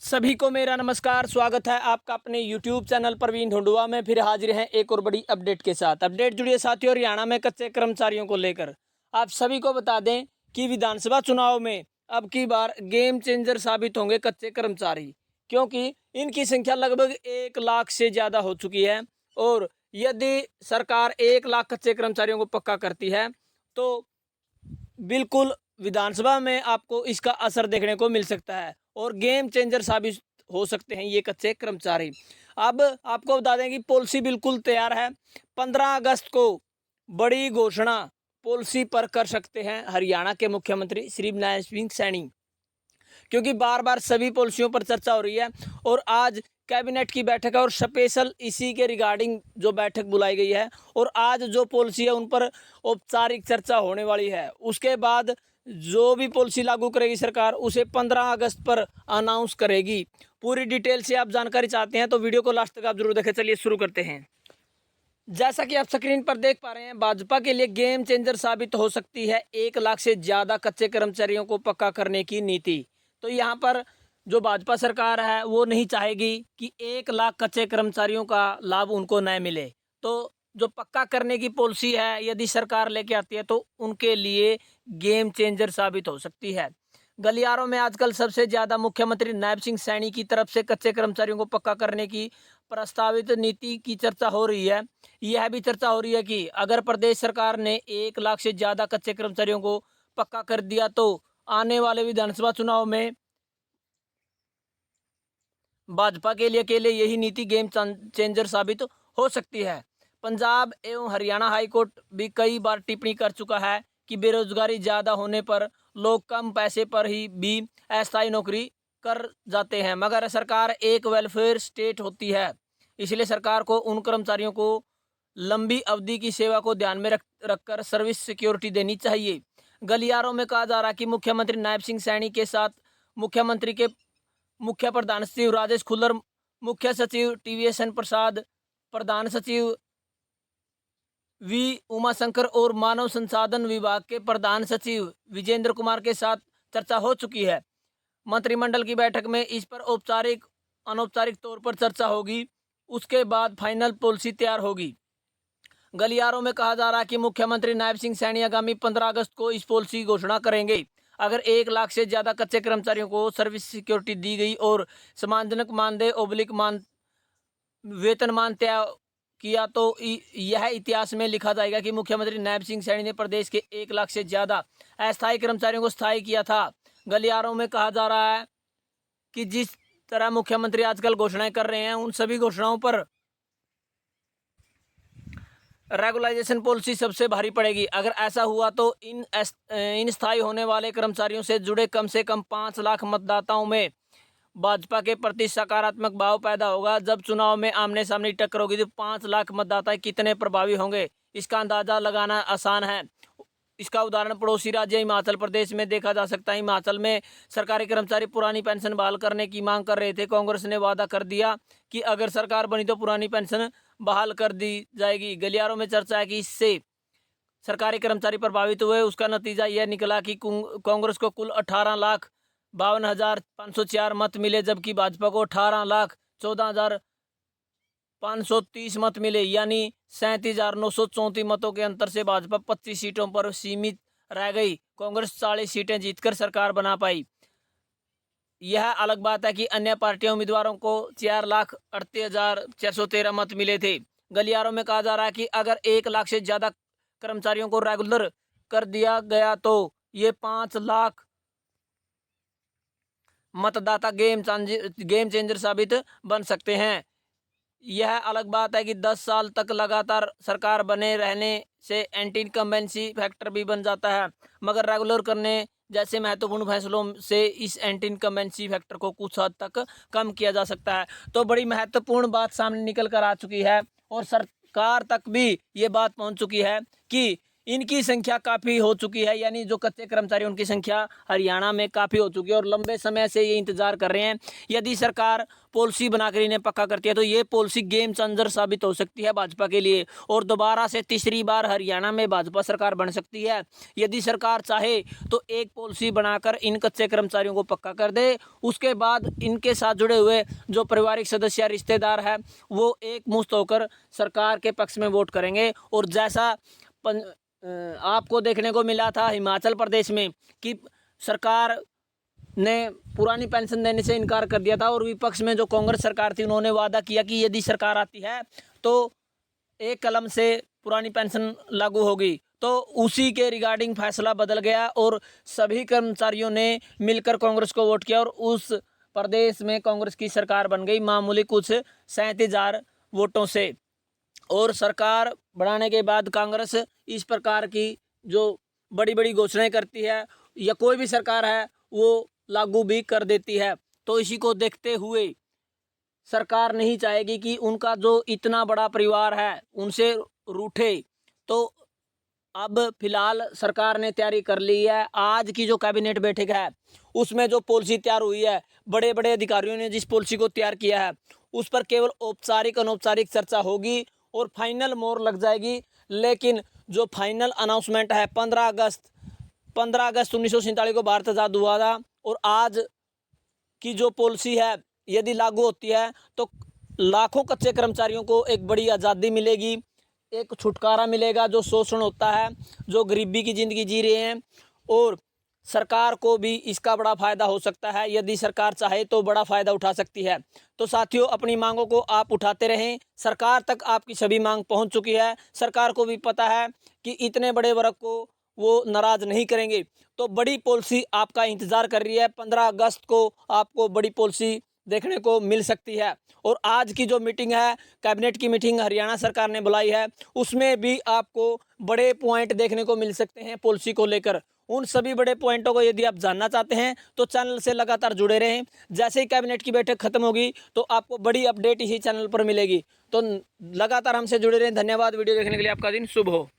सभी को मेरा नमस्कार। स्वागत है आपका अपने YouTube चैनल प्रवीण ढूंढुआ में। फिर हाजिर हैं एक और बड़ी अपडेट के साथ। अपडेट जुड़ी है साथियों हरियाणा में कच्चे कर्मचारियों को लेकर। आप सभी को बता दें कि विधानसभा चुनाव में अब की बार गेम चेंजर साबित होंगे कच्चे कर्मचारी, क्योंकि इनकी संख्या लगभग 1 लाख से ज़्यादा हो चुकी है। और यदि सरकार 1 लाख कच्चे कर्मचारियों को पक्का करती है तो बिल्कुल विधानसभा में आपको इसका असर देखने को मिल सकता है और गेम चेंजर साबित हो सकते हैं ये कच्चे कर्मचारी। अब आपको बता दें कि पॉलिसी बिल्कुल तैयार है। 15 अगस्त को बड़ी घोषणा पॉलिसी पर कर सकते हैं हरियाणा के मुख्यमंत्री श्री नैब सिंह सैनी, क्योंकि बार बार सभी पॉलिसियों पर चर्चा हो रही है। और आज कैबिनेट की बैठक है और स्पेशल इसी के रिगार्डिंग जो बैठक बुलाई गई है और आज जो पॉलिसी है उन पर औपचारिक चर्चा होने वाली है। उसके बाद जो भी पॉलिसी लागू करेगी सरकार उसे 15 अगस्त पर अनाउंस करेगी। पूरी डिटेल से आप जानकारी चाहते हैं तो वीडियो को लास्ट तक आप जरूर देखें। चलिए शुरू करते हैं। जैसा कि आप स्क्रीन पर देख पा रहे हैं, भाजपा के लिए गेम चेंजर साबित हो सकती है 1 लाख से ज़्यादा कच्चे कर्मचारियों को पक्का करने की नीति। तो यहाँ पर जो भाजपा सरकार है वो नहीं चाहेगी कि 1 लाख कच्चे कर्मचारियों का लाभ उनको न मिले। तो जो पक्का करने की पॉलिसी है यदि सरकार लेके आती है तो उनके लिए गेम चेंजर साबित हो सकती है। गलियारों में आजकल सबसे ज़्यादा मुख्यमंत्री नैब सिंह सैनी की तरफ से कच्चे कर्मचारियों को पक्का करने की प्रस्तावित नीति की चर्चा हो रही है। यह भी चर्चा हो रही है कि अगर प्रदेश सरकार ने 1 लाख से ज़्यादा कच्चे कर्मचारियों को पक्का कर दिया तो आने वाले विधानसभा चुनाव में भाजपा के लिए अकेले यही नीति गेम चेंजर साबित हो सकती है। पंजाब एवं हरियाणा हाईकोर्ट भी कई बार टिप्पणी कर चुका है कि बेरोजगारी ज़्यादा होने पर लोग कम पैसे पर ही भी अस्थायी नौकरी कर जाते हैं, मगर सरकार एक वेलफेयर स्टेट होती है, इसलिए सरकार को उन कर्मचारियों को लंबी अवधि की सेवा को ध्यान में रखकर सर्विस सिक्योरिटी देनी चाहिए। गलियारों में कहा जा रहा है कि मुख्यमंत्री नैब सिंह सैनी के साथ मुख्यमंत्री के मुख्य प्रधान सचिव राजेश खुल्लर, मुख्य सचिव टीवीएसएन प्रसाद, प्रधान सचिव वी उमाशंकर और मानव संसाधन विभाग के प्रधान सचिव विजेंद्र कुमार के साथ चर्चा हो चुकी है। मंत्रिमंडल की बैठक में इस पर औपचारिक अनौपचारिक तौर पर चर्चा होगी, उसके बाद फाइनल पॉलिसी तैयार होगी। गलियारों में कहा जा रहा है कि मुख्यमंत्री नैब सिंह सैनी आगामी 15 अगस्त को इस पॉलिसी की घोषणा करेंगे। अगर 1 लाख से ज़्यादा कच्चे कर्मचारियों को सर्विस सिक्योरिटी दी गई और सम्मानजनक मानदेय वेतनमान तय किया तो यह इतिहास में लिखा जाएगा कि मुख्यमंत्री नैब सिंह सैनी ने प्रदेश के 1 लाख से ज़्यादा अस्थायी कर्मचारियों को स्थायी किया था। गलियारों में कहा जा रहा है कि जिस तरह मुख्यमंत्री आजकल घोषणाएं कर रहे हैं उन सभी घोषणाओं पर रेगुलाइजेशन पॉलिसी सबसे भारी पड़ेगी। अगर ऐसा हुआ तो इन स्थायी होने वाले कर्मचारियों से जुड़े कम से कम 5 लाख मतदाताओं में भाजपा के प्रति सकारात्मक भाव पैदा होगा। जब चुनाव में आमने सामने टक्कर होगी तो 5 लाख मतदाता कितने प्रभावी होंगे इसका अंदाजा लगाना आसान है। इसका उदाहरण पड़ोसी राज्य हिमाचल प्रदेश में देखा जा सकता है। हिमाचल में सरकारी कर्मचारी पुरानी पेंशन बहाल करने की मांग कर रहे थे। कांग्रेस ने वादा कर दिया कि अगर सरकार बनी तो पुरानी पेंशन बहाल कर दी जाएगी। गलियारों में चर्चा है कि इससे सरकारी कर्मचारी प्रभावित हुए। उसका नतीजा यह निकला कि कांग्रेस को कुल 18,52,504 मत मिले, जबकि भाजपा को 18,14,530 मत मिले, यानी 37,934 मतों के अंतर से भाजपा 25 सीटों पर सीमित रह गई। कांग्रेस 40 सीटें जीतकर सरकार बना पाई। यह अलग बात है कि अन्य पार्टियों उम्मीदवारों को 4,38,413 मत मिले थे। गलियारों में कहा जा रहा है कि अगर 1 लाख से ज़्यादा कर्मचारियों को रेगुलर कर दिया गया तो ये 5 लाख मतदाता गेम चेंजर साबित बन सकते हैं। यह अलग बात है कि 10 साल तक लगातार सरकार बने रहने से एंटी इनकम्बेंसी फैक्टर भी बन जाता है, मगर रेगुलर करने जैसे महत्वपूर्ण फैसलों से इस एंटी इनकम्बेंसी फैक्टर को कुछ हद तक कम किया जा सकता है। तो बड़ी महत्वपूर्ण बात सामने निकल कर आ चुकी है और सरकार तक भी ये बात पहुंच चुकी है कि इनकी संख्या काफ़ी हो चुकी है, यानी जो कच्चे कर्मचारी उनकी संख्या हरियाणा में काफ़ी हो चुकी है और लंबे समय से ये इंतजार कर रहे हैं। यदि सरकार पॉलिसी बनाकर इन्हें पक्का करती है तो ये पॉलिसी गेम चेंजर साबित हो सकती है भाजपा के लिए और दोबारा से तीसरी बार हरियाणा में भाजपा सरकार बन सकती है। यदि सरकार चाहे तो एक पॉलिसी बनाकर इन कच्चे कर्मचारियों को पक्का कर दे, उसके बाद इनके साथ जुड़े हुए जो पारिवारिक सदस्य रिश्तेदार है वो एक मुश्त होकर सरकार के पक्ष में वोट करेंगे। और जैसा आपको देखने को मिला था हिमाचल प्रदेश में कि सरकार ने पुरानी पेंशन देने से इनकार कर दिया था और विपक्ष में जो कांग्रेस सरकार थी उन्होंने वादा किया कि यदि सरकार आती है तो एक कलम से पुरानी पेंशन लागू होगी। तो उसी के रिगार्डिंग फैसला बदल गया और सभी कर्मचारियों ने मिलकर कांग्रेस को वोट किया और उस प्रदेश में कांग्रेस की सरकार बन गई मामूली कुछ 37,000 वोटों से। और सरकार बनाने के बाद कांग्रेस इस प्रकार की जो बड़ी बड़ी घोषणाएं करती है या कोई भी सरकार है वो लागू भी कर देती है। तो इसी को देखते हुए सरकार नहीं चाहेगी कि उनका जो इतना बड़ा परिवार है उनसे रूठे। तो अब फिलहाल सरकार ने तैयारी कर ली है। आज की जो कैबिनेट बैठक है उसमें जो पॉलिसी तैयार हुई है, बड़े बड़े अधिकारियों ने जिस पॉलिसी को तैयार किया है उस पर केवल औपचारिक अनौपचारिक चर्चा होगी और फाइनल मोहर लग जाएगी। लेकिन जो फाइनल अनाउंसमेंट है 15 अगस्त 1947 को भारत आज़ाद हुआ था और आज की जो पॉलिसी है यदि लागू होती है तो लाखों कच्चे कर्मचारियों को एक बड़ी आज़ादी मिलेगी, एक छुटकारा मिलेगा जो शोषण होता है, जो गरीबी की ज़िंदगी जी रहे हैं। और सरकार को भी इसका बड़ा फ़ायदा हो सकता है, यदि सरकार चाहे तो बड़ा फ़ायदा उठा सकती है। तो साथियों अपनी मांगों को आप उठाते रहें, सरकार तक आपकी सभी मांग पहुंच चुकी है। सरकार को भी पता है कि इतने बड़े वर्ग को वो नाराज़ नहीं करेंगे। तो बड़ी पॉलिसी आपका इंतज़ार कर रही है, 15 अगस्त को आपको बड़ी पॉलिसी देखने को मिल सकती है। और आज की जो मीटिंग है कैबिनेट की मीटिंग हरियाणा सरकार ने बुलाई है उसमें भी आपको बड़े पॉइंट देखने को मिल सकते हैं पॉलिसी को लेकर। उन सभी बड़े पॉइंटों को यदि आप जानना चाहते हैं तो चैनल से लगातार जुड़े रहें। जैसे ही कैबिनेट की बैठक खत्म होगी तो आपको बड़ी अपडेट इसी चैनल पर मिलेगी। तो लगातार हमसे जुड़े रहें। धन्यवाद। वीडियो देखने के लिए आपका दिन शुभ हो।